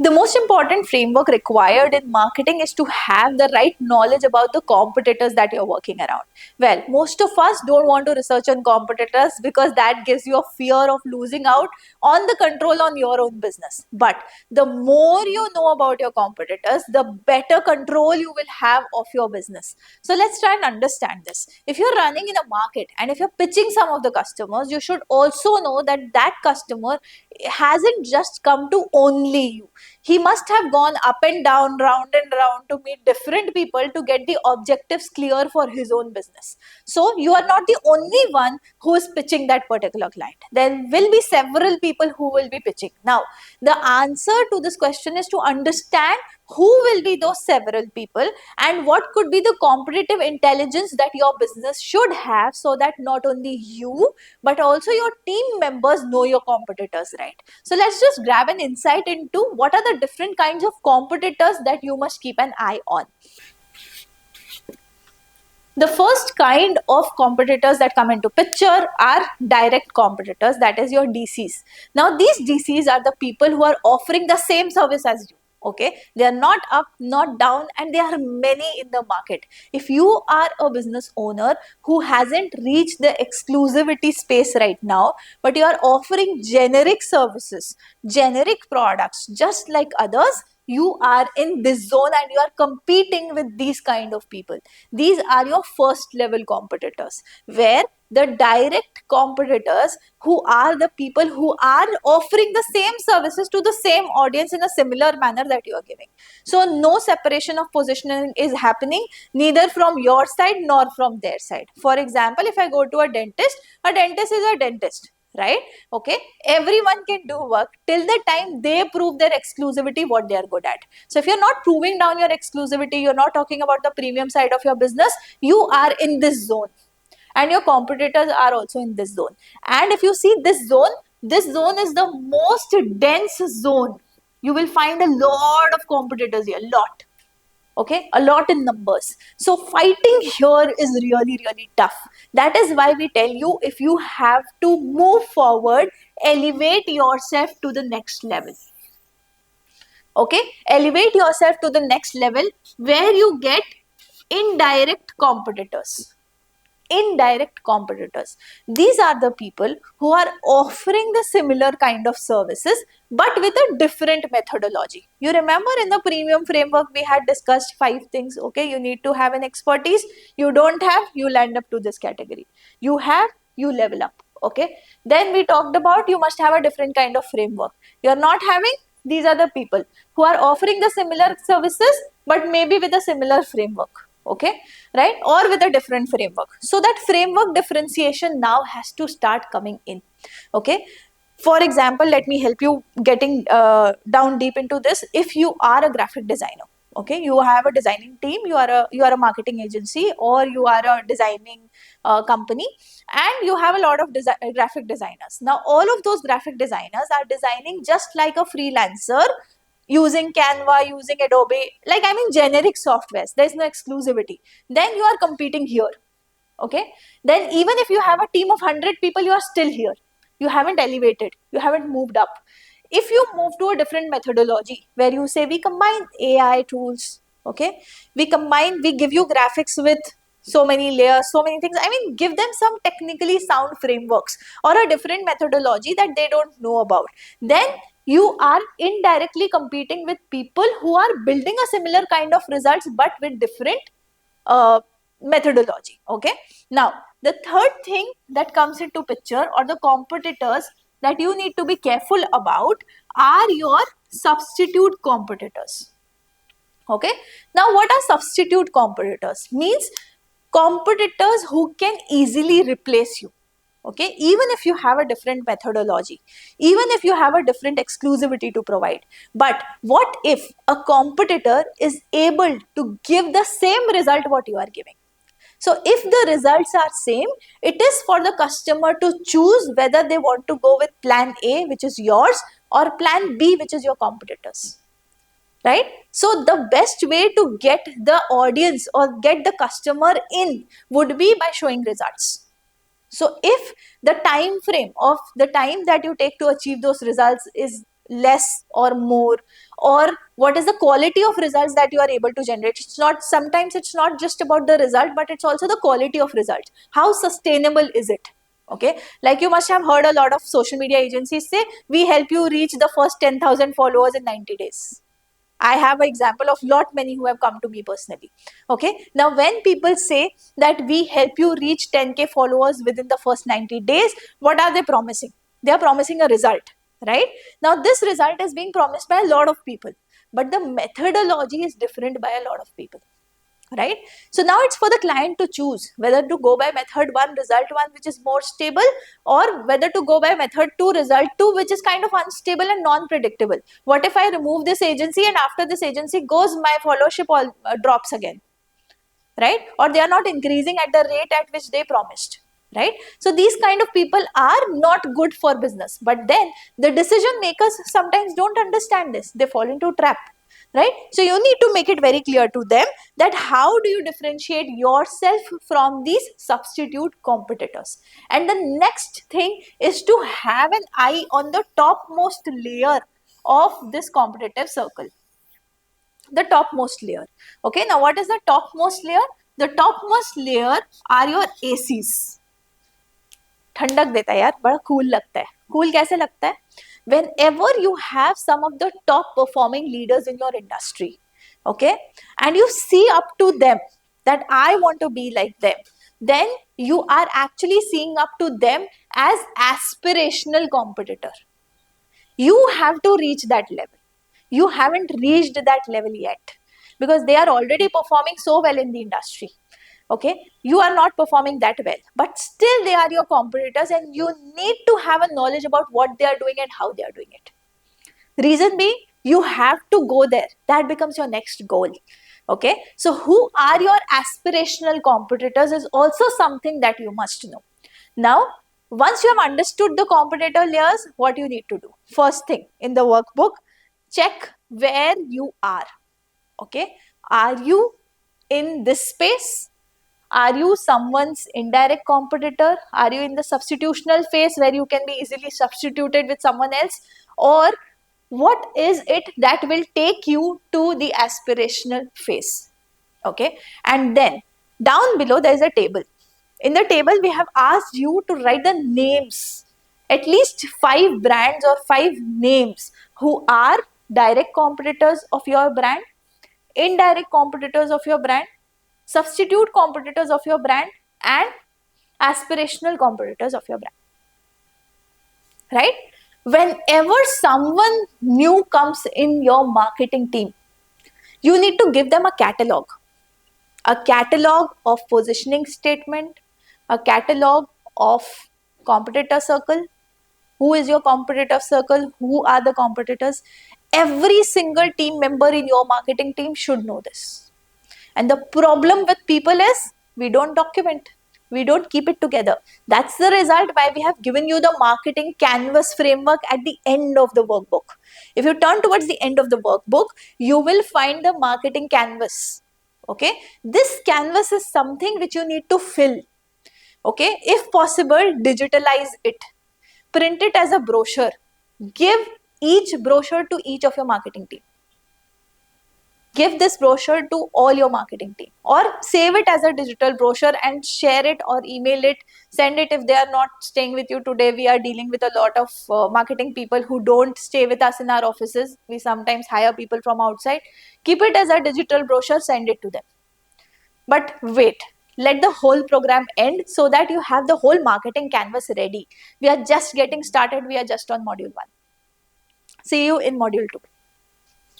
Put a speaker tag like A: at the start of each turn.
A: The most important framework required in marketing is to have the right knowledge about the competitors that you're working around. Well, most of us don't want to research on competitors because that gives you a fear of losing out on the control on your own business. But the more you know about your competitors, the better control you will have of your business. So let's try and understand this. If you're running in a market and if you're pitching some of the customers, you should also know that that customer hasn't just come to only you. He must have gone up and down, round and round to meet different people to get the objectives clear for his own business. So you are not the only one who is pitching that particular client. There will be several people who will be pitching. Now, the answer to this question is to understand who will be those several people and what could be the competitive intelligence that your business should have, so that not only you but also your team members know your competitors, right? So let's just grab an insight into what are the different kinds of competitors that you must keep an eye on. The first kind of competitors that come into picture are direct competitors, that is your DCs. Now these DCs are the people who are offering the same service as you. Okay, they are not up, not down, and there are many in the market. If you are a business owner who hasn't reached the exclusivity space right now, but you are offering generic services, generic products just like others, you are in this zone and you are competing with these kind of people. These are your first level competitors, where the direct competitors, who are the people who are offering the same services to the same audience in a similar manner that you are giving. So no separation of positioning is happening, neither from your side nor from their side. For example, if I go to a dentist is a dentist, right? Okay, everyone can do work till the time they prove their exclusivity, what they are good at. So if you're not proving down your exclusivity, you're not talking about the premium side of your business, you are in this zone and your competitors are also in this zone. And if you see this zone is the most dense zone. You will find a lot of competitors here, lot. Okay, a lot in numbers. So fighting here is really, really tough. That is why we tell you, if you have to move forward, elevate yourself to the next level. Okay, elevate yourself to the next level where you get indirect competitors. Indirect competitors, these are the people who are offering the similar kind of services but with a different methodology. You remember in the premium framework we had discussed 5 things. Okay, you need to have an expertise. You don't have, you land up to this category. You have, you level up. Okay, then we talked about you must have a different kind of framework. You are not having, these are the people who are offering the similar services but maybe with a similar framework. Okay, right, or with a different framework. So that framework differentiation now has to start coming in. Okay, for example, let me help you getting down deep into this. If you are a graphic designer, okay, you have a designing team, you are a marketing agency, or you are a designing company, and you have a lot of graphic designers. Now all of those graphic designers are designing just like a freelancer, using Canva, using Adobe, like I mean generic softwares. There's no exclusivity. Then you are competing here. Okay. Then even if you have a team of 100 people, you are still here. You haven't elevated. You haven't moved up. If you move to a different methodology where you say we combine AI tools, okay, we give you graphics with so many layers, so many things. I mean, give them some technically sound frameworks or a different methodology that they don't know about. Then you are indirectly competing with people who are building a similar kind of results but with different uh, methodology. Okay, now the third thing that comes into picture, or the competitors that you need to be careful about, are your substitute competitors. Okay, now what are substitute competitors? Means competitors who can easily replace you. Okay, even if you have a different methodology, even if you have a different exclusivity to provide, but what if a competitor is able to give the same result what you are giving? So if the results are same, it is for the customer to choose whether they want to go with plan A, which is yours, or plan B, which is your competitors. Right? So the best way to get the audience or get the customer in would be by showing results. So if the time frame of the time that you take to achieve those results is less or more, or what is the quality of results that you are able to generate. Sometimes it's not just about the result, but it's also the quality of results. How sustainable is it? Okay, like you must have heard a lot of social media agencies say, we help you reach the first 10,000 followers in 90 days. I have an example of lot many who have come to me personally. Okay. Now, when people say that we help you reach 10K followers within the first 90 days, what are they promising? They are promising a result, right? Now, this result is being promised by a lot of people, but the methodology is different by a lot of people, right? So now it's for the client to choose whether to go by method 1, result 1, which is more stable, or whether to go by method 2, result 2, which is kind of unstable and non-predictable. What if I remove this agency and after this agency goes, my followership all drops again, right? Or they are not increasing at the rate at which they promised, right? So these kind of people are not good for business. But then the decision makers sometimes don't understand this. They fall into a trap, right? So you need to make it very clear to them that how do you differentiate yourself from these substitute competitors. And the next thing is to have an eye on the topmost layer of this competitive circle. The topmost layer. Okay, now what is the topmost layer? The topmost layer are your ACs. ठंडक देता है यार, बड़ा cool लगता है. Cool कैसे लगता है? Whenever you have some of the top performing leaders in your industry, okay, and you see up to them that I want to be like them, then you are actually seeing up to them as aspirational competitor. You have to reach that level. You haven't reached that level yet because they are already performing so well in the industry. Okay, you are not performing that well, but still they are your competitors and you need to have a knowledge about what they are doing and how they are doing it. Reason being, you have to go there. That becomes your next goal. Okay, so who are your aspirational competitors is also something that you must know. Now, once you have understood the competitor layers, what you need to do? First thing in the workbook, check where you are. Okay, are you in this space? Are you someone's indirect competitor? Are you in the substitutional phase where you can be easily substituted with someone else? Or what is it that will take you to the aspirational phase? Okay, and then down below there is a table. In the table we have asked you to write the names, at least 5 brands or 5 names who are direct competitors of your brand, indirect competitors of your brand, substitute competitors of your brand, and aspirational competitors of your brand, right? Whenever someone new comes in your marketing team, you need to give them a catalog of positioning statement, a catalog of competitor circle. Who is your competitor circle? Who are the competitors? Every single team member in your marketing team should know this. And the problem with people is we don't document. We don't keep it together. That's the result why we have given you the marketing canvas framework at the end of the workbook. If you turn towards the end of the workbook, you will find the marketing canvas. Okay, this canvas is something which you need to fill. Okay, if possible, digitalize it. Print it as a brochure. Give each brochure to each of your marketing team. Give this brochure to all your marketing team, or save it as a digital brochure and share it or email it. Send it if they are not staying with you today. We are dealing with a lot of marketing people who don't stay with us in our offices. We sometimes hire people from outside. Keep it as a digital brochure, send it to them. But wait, let the whole program end so that you have the whole marketing canvas ready. We are just getting started. We are just on module 1. See you in module 2.